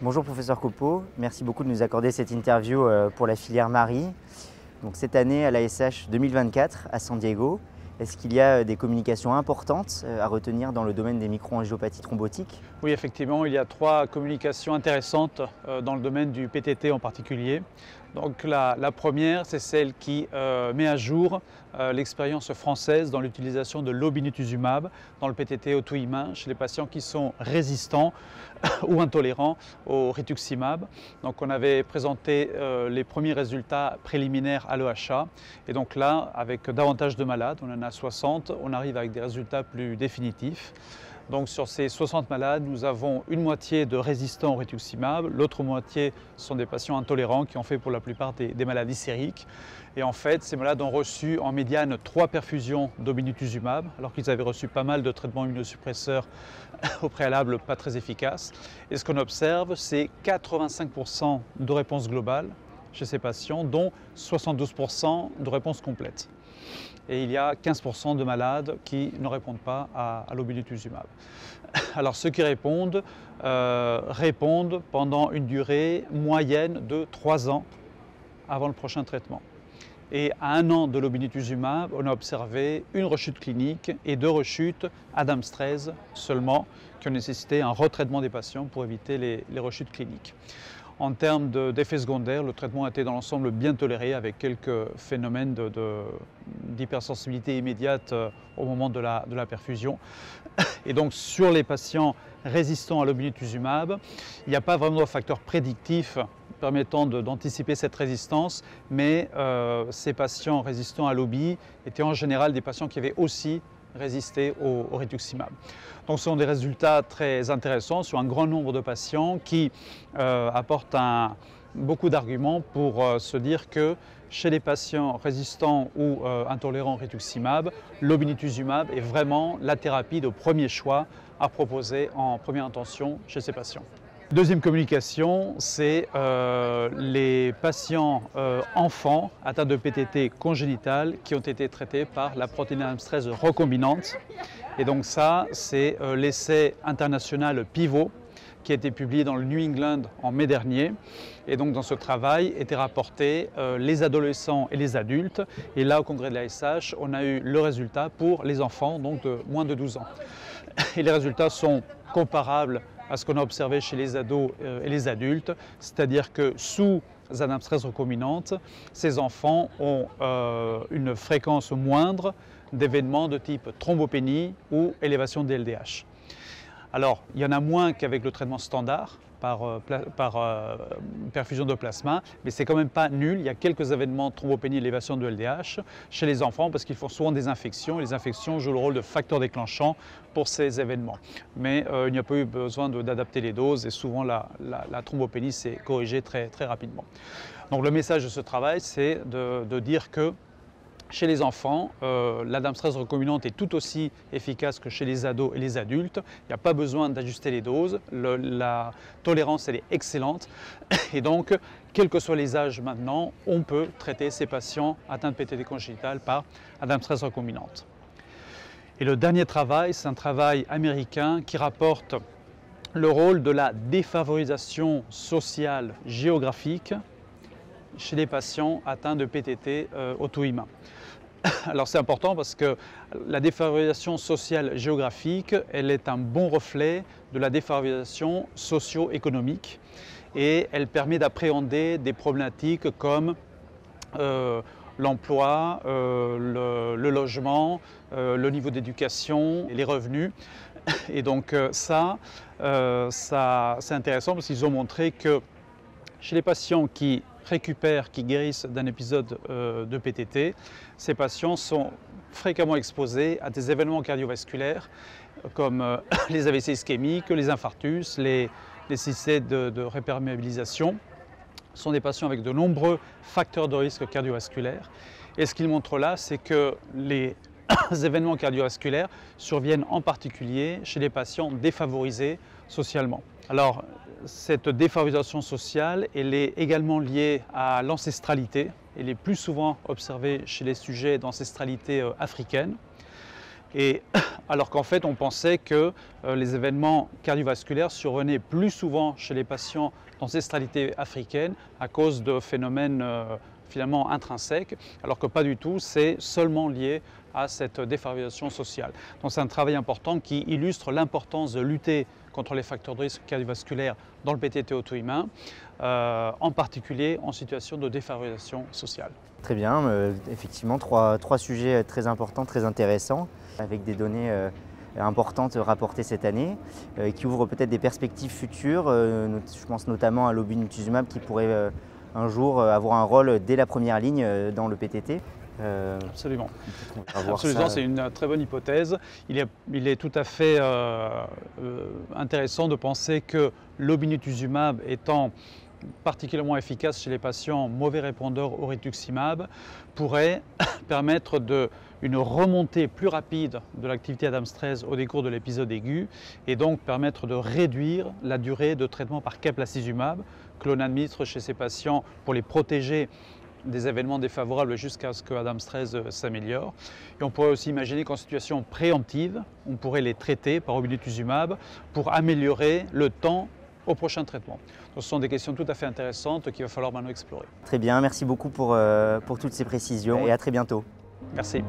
Bonjour professeur Copeau, merci beaucoup de nous accorder cette interview pour la filière Marie. Donc cette année à l'ASH 2024 à San Diego, est-ce qu'il y a des communications importantes à retenir dans le domaine des microangiopathies thrombotiques? Oui, effectivement, il y a 3 communications intéressantes dans le domaine du PTT en particulier. Donc la première, c'est celle qui met à jour l'expérience française dans l'utilisation de l'obinutuzumab dans le PTT auto-immun chez les patients qui sont résistants ou intolérants au rituximab. Donc on avait présenté les premiers résultats préliminaires à l'EHA et donc là, avec davantage de malades, on en a 60, on arrive avec des résultats plus définitifs. Donc sur ces 60 malades, nous avons une moitié de résistants au rituximab, l'autre moitié sont des patients intolérants qui ont fait pour la plupart des maladies sériques. Et en fait, ces malades ont reçu en médiane 3 perfusions d'obinutuzumab, alors qu'ils avaient reçu pas mal de traitements immunosuppresseurs au préalable pas très efficaces. Et ce qu'on observe, c'est 85% de réponse globale chez ces patients, dont 72% de réponse complète. Et il y a 15% de malades qui ne répondent pas à l'obinutuzumab. Alors ceux qui répondent pendant une durée moyenne de 3 ans avant le prochain traitement. Et à 1 an de l'obinutuzumab, on a observé une rechute clinique et 2 rechutes ADAMS-13 seulement, qui ont nécessité un retraitement des patients pour éviter les rechutes cliniques. En termes d'effets secondaires, le traitement a été dans l'ensemble bien toléré avec quelques phénomènes d'hypersensibilité immédiate au moment de la perfusion. Et donc sur les patients résistants à l'obinutuzumab, il n'y a pas vraiment de facteur prédictif permettant d'anticiper cette résistance, mais ces patients résistants à l'obi étaient en général des patients qui avaient aussi résisté au rituximab. Donc ce sont des résultats très intéressants sur un grand nombre de patients qui apportent beaucoup d'arguments pour se dire que chez les patients résistants ou intolérants au rituximab, l'obinutuzumab est vraiment la thérapie de premier choix à proposer en première intention chez ces patients. Deuxième communication, c'est les patients enfants atteints de PTT congénital qui ont été traités par la protéine ADAMS-13 recombinante. Et donc ça, c'est l'essai international PIVOT qui a été publié dans le New England en mai dernier. Et donc dans ce travail étaient rapportés les adolescents et les adultes. Et là, au congrès de l'ASH, on a eu le résultat pour les enfants, donc de moins de 12 ans. Et les résultats sont comparables à ce qu'on a observé chez les ados et les adultes, c'est-à-dire que sous ADAMS-13 recombinante, ces enfants ont une fréquence moindre d'événements de type thrombopénie ou élévation des LDH. Alors, il y en a moins qu'avec le traitement standard par perfusion de plasma, mais c'est quand même pas nul. Il y a quelques événements de thrombopénie et élévation de LDH chez les enfants parce qu'ils font souvent des infections et les infections jouent le rôle de facteur déclenchant pour ces événements. Mais il n'y a pas eu besoin d'adapter les doses et souvent la thrombopénie s'est corrigée très rapidement. Donc le message de ce travail, c'est de dire que chez les enfants, l'ADAMS-13 recombinante est tout aussi efficace que chez les ados et les adultes. Il n'y a pas besoin d'ajuster les doses. La tolérance, elle est excellente. Et donc, quels que soient les âges maintenant, on peut traiter ces patients atteints de PTT congénital par ADAMS-13 recombinante. Et le dernier travail, c'est un travail américain qui rapporte le rôle de la défavorisation sociale géographique chez les patients atteints de PTT auto-immun. Alors c'est important parce que la défavorisation sociale géographique, elle est un bon reflet de la défavorisation socio-économique et elle permet d'appréhender des problématiques comme l'emploi, le logement, le niveau d'éducation et les revenus. Et donc ça c'est intéressant parce qu'ils ont montré que chez les patients qui récupèrent, qui guérissent d'un épisode de PTT, ces patients sont fréquemment exposés à des événements cardiovasculaires comme les AVC ischémiques, les infarctus, les nécessités de réperméabilisation. Ce sont des patients avec de nombreux facteurs de risque cardiovasculaire. Et ce qu'ils montrent là, c'est que les événements cardiovasculaires surviennent en particulier chez les patients défavorisés socialement. Alors, cette défavorisation sociale, elle est également liée à l'ancestralité. Elle est plus souvent observée chez les sujets d'ancestralité africaine. Et alors qu'en fait, on pensait que les événements cardiovasculaires survenaient plus souvent chez les patients d'ancestralité africaine à cause de phénomènes finalement intrinsèques, alors que pas du tout, c'est seulement lié à cette défavorisation sociale. Donc c'est un travail important qui illustre l'importance de lutter contre les facteurs de risque cardiovasculaire dans le PTT auto-immun, en particulier en situation de défavorisation sociale. Très bien, effectivement, trois sujets très importants, très intéressants, avec des données importantes rapportées cette année, qui ouvrent peut-être des perspectives futures. Je pense notamment à l'obinutuzumab qui pourrait un jour avoir un rôle dès la première ligne dans le PTT. Absolument. Absolument, c'est une très bonne hypothèse. Il est tout à fait intéressant de penser que l'obinutuzumab étant particulièrement efficace chez les patients mauvais répondeurs au rituximab pourrait permettre une remontée plus rapide de l'activité Adams 13 au décours de l'épisode aigu et donc permettre de réduire la durée de traitement par caplacizumab que l'on administre chez ces patients pour les protéger des événements défavorables jusqu'à ce que Adams 13 s'améliore. Et on pourrait aussi imaginer qu'en situation préemptive, on pourrait les traiter par obinutuzumab pour améliorer le temps au prochain traitement. Donc, ce sont des questions tout à fait intéressantes qu'il va falloir maintenant explorer. Très bien, merci beaucoup pour toutes ces précisions et à très bientôt. Merci.